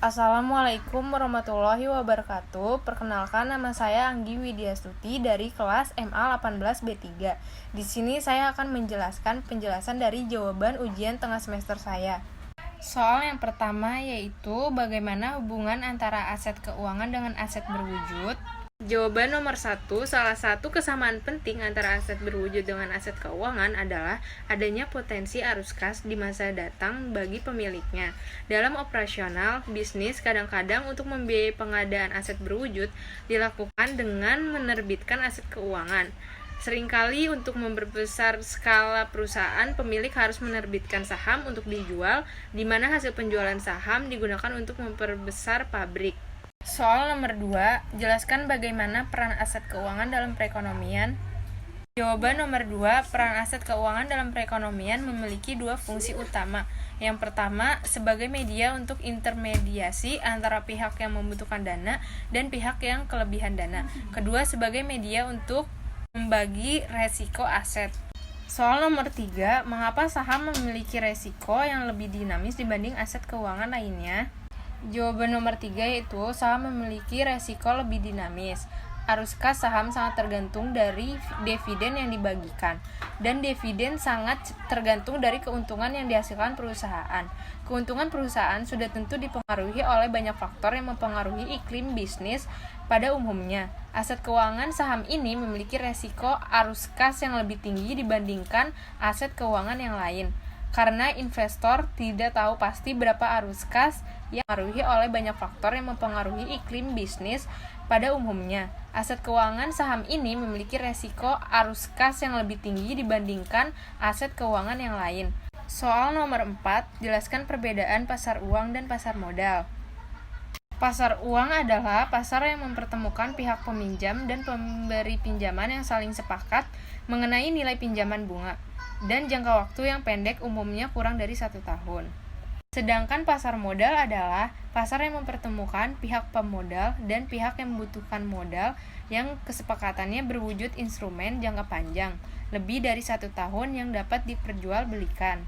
Assalamualaikum warahmatullahi wabarakatuh. Perkenalkan, nama saya Anggi Widyastuti dari kelas MA 18B3. Di sini saya akan menjelaskan penjelasan dari jawaban ujian tengah semester saya. Soal yang pertama yaitu bagaimana hubungan antara aset keuangan dengan aset berwujud. Jawaban nomor 1, salah satu kesamaan penting antara aset berwujud dengan aset keuangan adalah adanya potensi arus kas di masa datang bagi pemiliknya. Dalam operasional, bisnis kadang-kadang untuk membiayai pengadaan aset berwujud dilakukan dengan menerbitkan aset keuangan. Seringkali untuk memperbesar skala perusahaan, pemilik harus menerbitkan saham untuk dijual, di mana hasil penjualan saham digunakan untuk memperbesar pabrik. Soal nomor 2, jelaskan bagaimana peran aset keuangan dalam perekonomian. Jawaban nomor 2, peran aset keuangan dalam perekonomian memiliki dua fungsi utama. Yang pertama, sebagai media untuk intermediasi antara pihak yang membutuhkan dana dan pihak yang kelebihan dana. Kedua, sebagai media untuk membagi resiko aset. Soal nomor 3, mengapa saham memiliki resiko yang lebih dinamis dibanding aset keuangan lainnya? Jawaban nomor 3 yaitu saham memiliki resiko lebih dinamis. Arus kas saham sangat tergantung dari dividen yang dibagikan, dan dividen sangat tergantung dari keuntungan yang dihasilkan perusahaan. Keuntungan perusahaan sudah tentu dipengaruhi oleh banyak faktor yang mempengaruhi iklim bisnis pada umumnya. Aset keuangan saham ini memiliki resiko arus kas yang lebih tinggi dibandingkan aset keuangan yang lain, karena investor tidak tahu pasti berapa arus kas yang dipengaruhi oleh banyak faktor yang mempengaruhi iklim bisnis pada umumnya. Aset keuangan saham ini memiliki resiko arus kas yang lebih tinggi dibandingkan aset keuangan yang lain. Soal nomor 4, jelaskan perbedaan pasar uang dan pasar modal. Pasar uang adalah pasar yang mempertemukan pihak peminjam dan pemberi pinjaman yang saling sepakat mengenai nilai pinjaman bunga dan jangka waktu yang pendek, umumnya kurang dari 1 tahun. Sedangkan pasar modal adalah pasar yang mempertemukan pihak pemodal dan pihak yang membutuhkan modal yang kesepakatannya berwujud instrumen jangka panjang, lebih dari 1 tahun yang dapat diperjualbelikan.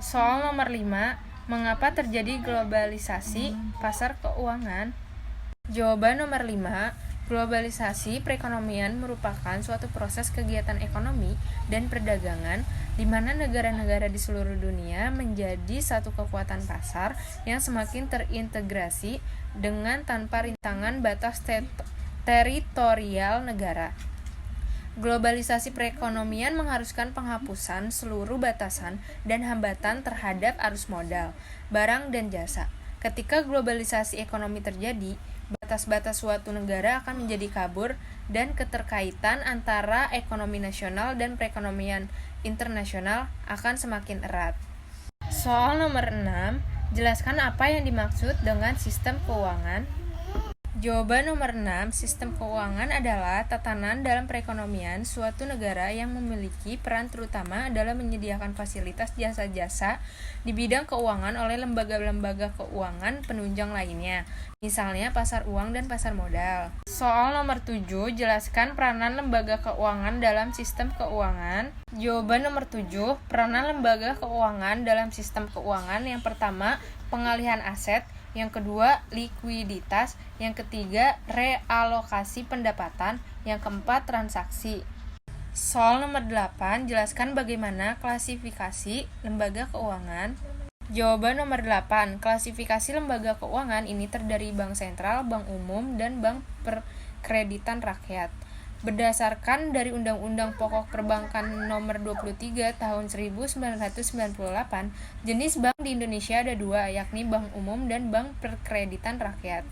Soal nomor 5, mengapa terjadi globalisasi pasar keuangan? Jawaban nomor 5, globalisasi perekonomian merupakan suatu proses kegiatan ekonomi dan perdagangan di mana negara-negara di seluruh dunia menjadi satu kekuatan pasar yang semakin terintegrasi dengan tanpa rintangan batas teritorial negara. Globalisasi perekonomian mengharuskan penghapusan seluruh batasan dan hambatan terhadap arus modal, barang dan jasa. Ketika globalisasi ekonomi terjadi, batas-batas suatu negara akan menjadi kabur dan keterkaitan antara ekonomi nasional dan perekonomian internasional akan semakin erat. Soal nomor 6, jelaskan apa yang dimaksud dengan sistem keuangan. Jawaban nomor 6, sistem keuangan adalah tatanan dalam perekonomian suatu negara yang memiliki peran terutama dalam menyediakan fasilitas jasa-jasa di bidang keuangan oleh lembaga-lembaga keuangan penunjang lainnya, misalnya pasar uang dan pasar modal. Soal nomor 7, jelaskan peranan lembaga keuangan dalam sistem keuangan. Jawaban nomor 7, peranan lembaga keuangan dalam sistem keuangan yang pertama, pengalihan aset, yang kedua, likuiditas, yang ketiga, realokasi pendapatan, yang keempat, transaksi. Soal nomor 8, jelaskan bagaimana klasifikasi lembaga keuangan. Jawaban nomor 8, klasifikasi lembaga keuangan ini terdiri bank sentral, bank umum, dan bank perkreditan rakyat. Berdasarkan dari Undang-Undang Pokok Perbankan Nomor 23 Tahun 1998, jenis bank di Indonesia ada 2, yakni bank umum dan bank perkreditan rakyat.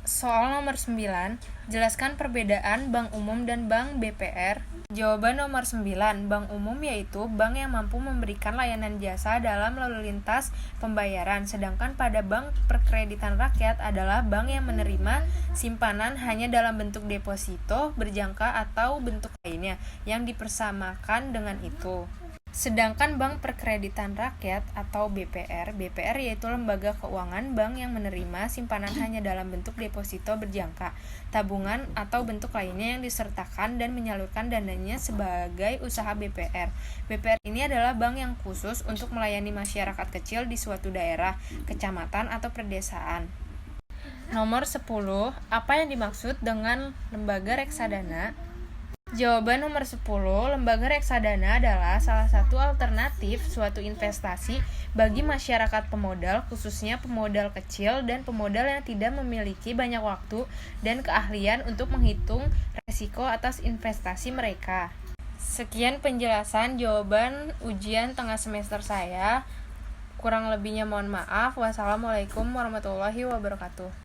Soal nomor 9, jelaskan perbedaan bank umum dan bank BPR. Jawaban nomor 9, bank umum yaitu bank yang mampu memberikan layanan jasa dalam lalu lintas pembayaran, sedangkan pada bank perkreditan rakyat adalah bank yang menerima simpanan hanya dalam bentuk deposito berjangka atau bentuk lainnya yang dipersamakan dengan itu. Sedangkan Bank Perkreditan Rakyat atau BPR yaitu lembaga keuangan bank yang menerima simpanan hanya dalam bentuk deposito berjangka, tabungan atau bentuk lainnya yang disertakan dan menyalurkan dananya sebagai usaha BPR. BPR ini adalah bank yang khusus untuk melayani masyarakat kecil di suatu daerah, kecamatan atau perdesaan. Nomor 10. Apa yang dimaksud dengan lembaga reksadana? Jawaban nomor 10, lembaga reksadana adalah salah satu alternatif suatu investasi bagi masyarakat pemodal, khususnya pemodal kecil dan pemodal yang tidak memiliki banyak waktu dan keahlian untuk menghitung resiko atas investasi mereka. Sekian penjelasan jawaban ujian tengah semester saya. Kurang lebihnya mohon maaf. Wassalamualaikum warahmatullahi wabarakatuh.